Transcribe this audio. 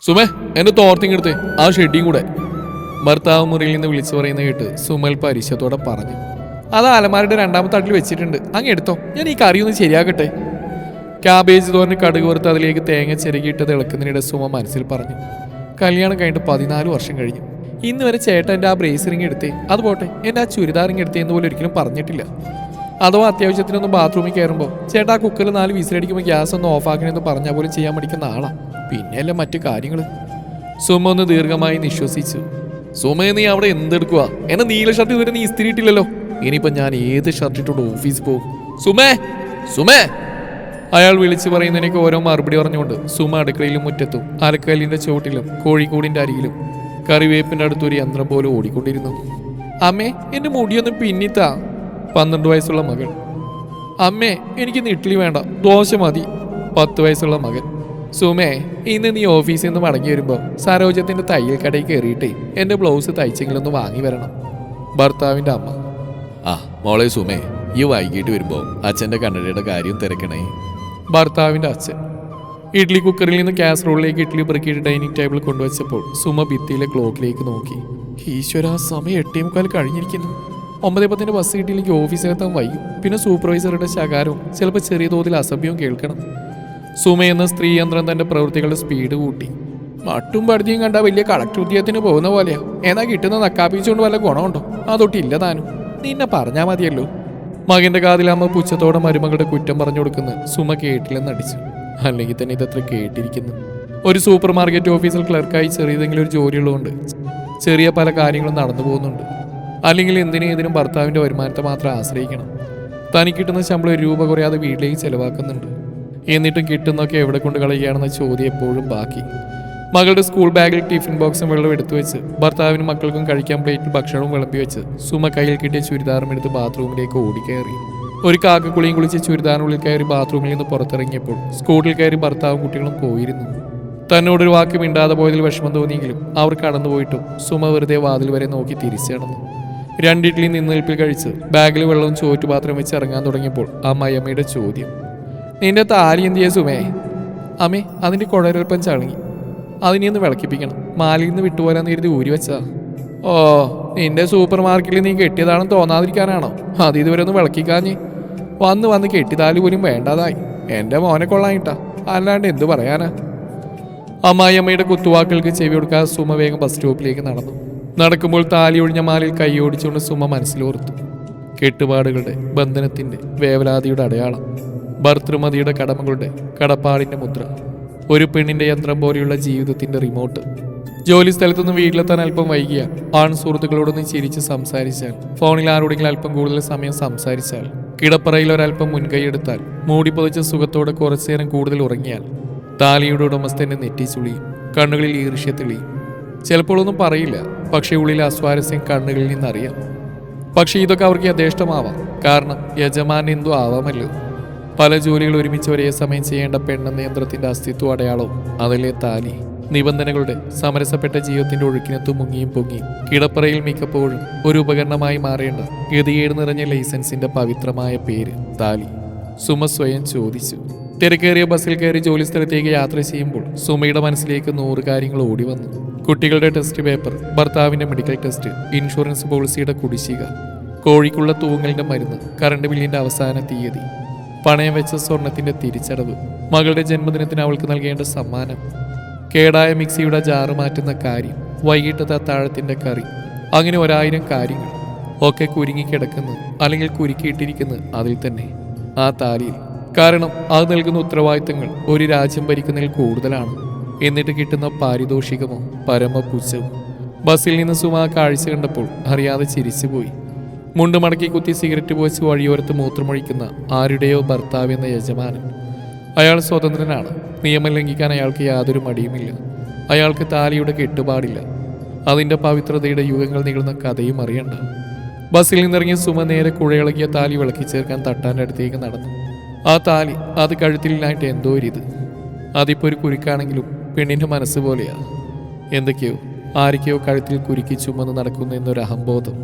സുമേ, എന്റെ തോർത്തിങ്ങെടുത്ത് ആ ഷെഡിയും കൂടെ. ഭർത്താവ് മുറിയിൽ നിന്ന് വിളിച്ചു പറയുന്ന കേട്ട് സുമൽ പരിശത്തോടെ പറഞ്ഞു. അത് അലമാരുടെ രണ്ടാമത്തെ തട്ടിൽ വെച്ചിട്ടുണ്ട്, അങ്ങ് എടുത്തോ, ഞാൻ ഈ കറി ഒന്ന് ശരിയാക്കട്ടെ. ക്യാബേജ് തോരന് കടുക് വറുത്ത് അതിലേക്ക് തേങ്ങ ചെറുകിയിട്ട് തിളക്കുന്നതിനിടെ സുമ മനസ്സിൽ പറഞ്ഞു. കല്യാണം കഴിഞ്ഞിട്ട് 14 വർഷം കഴിഞ്ഞു. ഇന്ന് വരെ ചേട്ടൻ എൻ്റെ ആ ബ്രേസറിങ് എടുത്തേ, അതുപോട്ടെ എൻ്റെ ആ ചുരിദാറിങ് എടുത്തേ എന്ന് പോലും ഒരിക്കലും പറഞ്ഞിട്ടില്ല. അഥവാ അത്യാവശ്യത്തിനൊന്നും ബാത്റൂമിൽ കയറുമ്പോൾ ചേട്ടാ ആ കുക്കറിൽ 4 വിസിലടിക്കുമ്പോൾ ഗ്യാസ് ഒന്ന് ഓഫാക്കണമെന്ന് പറഞ്ഞാൽ പോലും ചെയ്യാൻ മടിക്കുന്ന ആളാ. പിന്നെയല്ലേ മറ്റു കാര്യങ്ങൾ. സുമ ഒന്ന് ദീർഘമായി നിശ്വസിച്ചു. സുമയെ, നീ അവിടെ എന്തെടുക്കുക? എന്നെ നീല ഷർട്ട് ഇതുവരെ നീ ഇസ്തിരിയിട്ടില്ലല്ലോ. ഇനിയിപ്പോൾ ഞാൻ ഏത് ഷർട്ട് ഇട്ടോണ്ട് ഓഫീസിൽ പോകും? സുമേ, സുമേ! അയാൾ വിളിച്ചു പറയുന്നതിനൊക്കെ ഓരോ മറുപടി പറഞ്ഞുകൊണ്ട് സുമ അടുക്കളയിലും മുറ്റത്തും അലക്കല്ലിൻ്റെ ചുവട്ടിലും കോഴിക്കോടിൻ്റെ അരികിലും കറിവേപ്പിൻ്റെ അടുത്തൊരു യന്ത്രം പോലെ ഓടിക്കൊണ്ടിരുന്നു. അമ്മേ, എൻ്റെ മുടിയൊന്ന് പിന്നിത്താ. 12 വയസ്സുള്ള മകൾ. അമ്മേ, എനിക്കിന്ന് ഇഡ്ഡലി വേണ്ട, ദോശ മതി. 10 വയസ്സുള്ള മകൻ. സുമേ, ഇന്ന് നീ ഓഫീസിൽ നിന്ന് മടങ്ങി വരുമ്പോൾ സരോജത്തിൻ്റെ തയ്യൽ കടയിൽ കയറിയിട്ടേ എൻ്റെ ബ്ലൗസ് തയ്ച്ചെങ്കിലൊന്ന് വാങ്ങി വരണം. ഭർത്താവിൻ്റെ അമ്മ. ആ മോളെ സുമേ, ഈ വൈകിട്ട് വരുമ്പോൾ അച്ഛൻ്റെ കണ്ണടയുടെ കാര്യം തിരക്കണേ. ഭർത്താവിൻ്റെ അച്ഛൻ. ഇഡ്ഡലി കുക്കറിൽ നിന്ന് കാസറോളിലേക്ക് ഇഡ്ഡലി പെറുക്കിയിട്ട് ഡൈനിങ് ടേബിൾ കൊണ്ടുവച്ചപ്പോൾ സുമ ഭിത്തിയിലെ ക്ലോക്കിലേക്ക് നോക്കി. ഈശ്വര, സമയം 8:45 കഴിഞ്ഞിരിക്കുന്നു. 9:10 ബസ് കിട്ടിയില്ലെങ്കിൽ ഓഫീസിലെത്താൻ വൈകും. പിന്നെ സൂപ്പർവൈസറുടെ ശകാരവും ചിലപ്പോൾ ചെറിയ തോതിൽ അസഭ്യവും കേൾക്കണം. സുമ എന്ന സ്ത്രീ യന്ത്രം തന്റെ പ്രവൃത്തികളുടെ സ്പീഡ് കൂട്ടി. മട്ടും പടുതിയും കണ്ടാൽ വലിയ കളക്ടർ ഉദ്യോഗത്തിന് പോകുന്ന പോലെയാ. എന്നാ കിട്ടുന്ന നക്കാപ്പിച്ചുകൊണ്ട് വല്ല ഗുണമുണ്ടോ? അതൊട്ടില്ല താനും. നിന്നെ പറഞ്ഞാൽ മതിയല്ലോ. മകന്റെ കാതിൽ അമ്മ പുച്ഛത്തോടെ മരുമകളുടെ കുറ്റം പറഞ്ഞു കൊടുക്കുന്ന സുമ കേട്ടില്ലെന്നടിച്ചു. അല്ലെങ്കിൽ തന്നെ ഇതത്ര കേട്ടിരിക്കുന്നു. ഒരു സൂപ്പർ മാർക്കറ്റ് ഓഫീസിൽ ക്ലർക്കായി ചെറിയതെങ്കിലും ഒരു ജോലിയുള്ളതുകൊണ്ട് ചെറിയ പല കാര്യങ്ങളും നടന്നു പോകുന്നുണ്ട്. അല്ലെങ്കിൽ എന്തിനും ഭർത്താവിൻ്റെ വരുമാനത്തെ മാത്രം ആശ്രയിക്കണം. തനിക്ക് കിട്ടുന്ന ശമ്പളം 1 രൂപ കുറയാതെ വീട്ടിലേക്ക് ചെലവാക്കുന്നുണ്ട്. എന്നിട്ടും കിട്ടുന്നൊക്കെ എവിടെ കൊണ്ട് കളയുകയാണെന്ന ചോദ്യം എപ്പോഴും ബാക്കി. മകളുടെ സ്കൂൾ ബാഗിൽ ടിഫിൻ ബോക്സും വെള്ളം എടുത്തു വെച്ച് ഭർത്താവിനും മക്കൾക്കും കഴിക്കാൻ പ്ലേറ്റിൽ ഭക്ഷണവും വിളമ്പി വെച്ച് സുമ കയ്യിൽ കിട്ടിയ ചുരിദാറും എടുത്ത് ബാത്റൂമിലേക്ക് ഓടിക്കയറി. ഒരു കാക്കക്കുളിയും കുളിച്ച് ചുരിദാറിനുള്ളിൽ കയറി ബാത്റൂമിൽ നിന്ന് പുറത്തിറങ്ങിയപ്പോൾ സ്കൂട്ടിൽ കയറി ഭർത്താവും കുട്ടികളും പോയിരുന്നു. തന്നോടൊരു വാക്ക് മിണ്ടാതെ പോയതിൽ വിഷമം തോന്നിയെങ്കിലും അവർ കടന്നുപോയിട്ടും സുമ വെറുതെ വാതിൽ വരെ നോക്കി തിരിച്ചു നടന്നു. 2 ഇഡ്ഡലി നിന്നിൽപ്പിൽ കഴിച്ച് ബാഗിൽ വെള്ളവും ചോറ്റുപാത്രം വെച്ച് ഇറങ്ങാൻ തുടങ്ങിയപ്പോൾ ആ മയമ്മയുടെ ചോദ്യം. നിന്റെ താലി എന്തിയെ സുമേ? അമ്മേ, അതിൻ്റെ കുഴലൽപ്പം ചളങ്ങി. അതിനെ ഒന്ന് വിളക്കിപ്പിക്കണം. മാലിൽ നിന്ന് വിട്ടുപോരാന്ന് കരുതി ഊരി വെച്ചാ. ഓ, നിന്റെ സൂപ്പർ മാർക്കറ്റിൽ നീ കെട്ടിയതാണെന്ന് തോന്നാതിരിക്കാനാണോ? അത് ഇതുവരെ ഒന്ന് വിളക്കിക്കാഞ്ഞ് വന്ന് കെട്ടിതാലി പോലും വേണ്ടാതായി. എൻ്റെ മോനെ കൊള്ളായിട്ടാ, അല്ലാണ്ട് എന്തു പറയാനാ? അമ്മായിയമ്മയുടെ കുത്തുവാക്കുകൾക്ക് ചെവി കൊടുക്കാതെ സുമ വേഗം ബസ് സ്റ്റോപ്പിലേക്ക് നടന്നു. നടക്കുമ്പോൾ താലി ഒഴിഞ്ഞ മാലിൽ കൈയോടിച്ചുകൊണ്ട് സുമ മനസ്സിലോർത്തു. കെട്ടുപാടുകളുടെ, ബന്ധനത്തിൻ്റെ, വേവലാതിയുടെ അടയാളം. ഭർത്തൃമതിയുടെ കടമകളുടെ, കടപ്പാടിൻ്റെ മുദ്ര. ഒരു പെണ്ണിൻ്റെ യന്ത്രം പോലെയുള്ള ജീവിതത്തിൻ്റെ റിമോട്ട്. ജോലി സ്ഥലത്തുനിന്ന് വീട്ടിലെത്താൻ അല്പം വൈകിയാൽ, ആൺ സുഹൃത്തുക്കളോടൊന്ന് ചിരിച്ച് സംസാരിച്ചാൽ, ഫോണിൽ ആരോടെങ്കിലും അല്പം കൂടുതൽ സമയം സംസാരിച്ചാൽ, കിടപ്പറയിൽ ഒരല്പം മുൻകൈയെടുത്താൽ, മൂടിപ്പൊതിച്ച സുഖത്തോടെ കുറച്ചു നേരം കൂടുതൽ ഉറങ്ങിയാൽ, താലിയുടെ ഉടമസ്ഥൻ്റെ നെറ്റിച്ചുളിയും കണ്ണുകളിൽ ഈർഷ്യ തെളിയും. ചിലപ്പോൾ ഒന്നും പറയില്ല, പക്ഷേ ഉള്ളിലെ അസ്വാരസ്യം കണ്ണുകളിൽ നിന്നറിയാം. പക്ഷേ ഇതൊക്കെ അവർക്ക് യഥേഷ്ടമാവാം. കാരണം യജമാൻ എന്തോ ആവാമല്ലോ. പല ജോലികൾ ഒരുമിച്ച് ഒരേ സമയം ചെയ്യേണ്ട പെണ്ണെന്ന യന്ത്രത്തിൻ്റെ അസ്തിത്വം അടയാളവും അതിലെ താലി. നിബന്ധനകളുടെ സമരസപ്പെട്ട ജീവിതത്തിൻ്റെ ഒഴുക്കിനത്തു മുങ്ങിയും പൊങ്ങിയും കിടപ്പറയിൽ മിക്കപ്പോഴും ഒരു ഉപകരണമായി മാറേണ്ട ഗതികേട് നിറഞ്ഞ ലൈസൻസിൻ്റെ പവിത്രമായ പേര് താലി. സുമ സ്വയം ചോദിച്ചു. തിരക്കേറിയ ബസ്സിൽ കയറി ജോലി സ്ഥലത്തേക്ക് യാത്ര ചെയ്യുമ്പോൾ സുമയുടെ മനസ്സിലേക്ക് 100 കാര്യങ്ങൾ ഓടി വന്നു. കുട്ടികളുടെ ടെസ്റ്റ് പേപ്പർ, ഭർത്താവിൻ്റെ മെഡിക്കൽ ടെസ്റ്റ്, ഇൻഷുറൻസ് പോളിസിയുടെ കുടിശ്ശിക, കോഴിക്കുള്ള തൂങ്ങലിൻ്റെ മരുന്ന്, കറണ്ട് ബില്ലിൻ്റെ അവസാന തീയതി, പണയം വെച്ച സ്വർണത്തിൻ്റെ തിരിച്ചടവ്, മകളുടെ ജന്മദിനത്തിന് അവൾക്ക് നൽകേണ്ട സമ്മാനം, കേടായ മിക്സിയുടെ ജാറ് മാറ്റുന്ന കാര്യം, വൈകിട്ടത്തെ അത്താഴത്തിൻ്റെ കറി. അങ്ങനെ 1000 കാര്യങ്ങൾ ഒക്കെ കുരുങ്ങിക്കിടക്കുന്നു, അല്ലെങ്കിൽ കുരുക്കിയിട്ടിരിക്കുന്നു അതിൽ തന്നെ, ആ താലിയിൽ. കാരണം അത് നൽകുന്ന ഉത്തരവാദിത്തങ്ങൾ ഒരു രാജ്യം ഭരിക്കുന്നതിൽ കൂടുതലാണ്. എന്നിട്ട് കിട്ടുന്ന പാരിതോഷികമോ പരമപുച്ഛവും. ബസ്സിൽ നിന്ന് സുമ കാഴ്ച കണ്ടപ്പോൾ അറിയാതെ ചിരിച്ചുപോയി. മുണ്ട് മടക്കി കുത്തി സിഗരറ്റ് പോച്ച് വഴിയോരത്ത് മൂത്രമൊഴിക്കുന്ന ആരുടെയോ ഭർത്താവ് എന്ന യജമാനൻ. അയാൾ സ്വതന്ത്രനാണ്. നിയമം ലംഘിക്കാൻ അയാൾക്ക് യാതൊരു മടിയുമില്ല. അയാൾക്ക് താലിയുടെ കെട്ടുപാടില്ല. അതിൻ്റെ പവിത്രതയുടെ യുഗങ്ങൾ നീളുന്ന കഥയും അറിയണ്ട. ബസ്സിൽ നിന്നിറങ്ങിയ സുമ നേരെ കുഴയിളകിയ താലി വിളക്കി ചേർക്കാൻ തട്ടാൻ്റെ അടുത്തേക്ക് നടന്നു. ആ താലി, അത് കഴുത്തിലിനായിട്ട് എന്തോ ഒരിത്. അതിപ്പോൾ ഒരു കുരുക്കാണെങ്കിലും പെണ്ണിൻ്റെ മനസ്സ് പോലെയാ. എന്തൊക്കെയോ ആരൊക്കെയോ കഴുത്തിൽ കുരുക്കി ചുമന്ന് നടക്കുന്നു എന്നൊരു അഹംബോധം.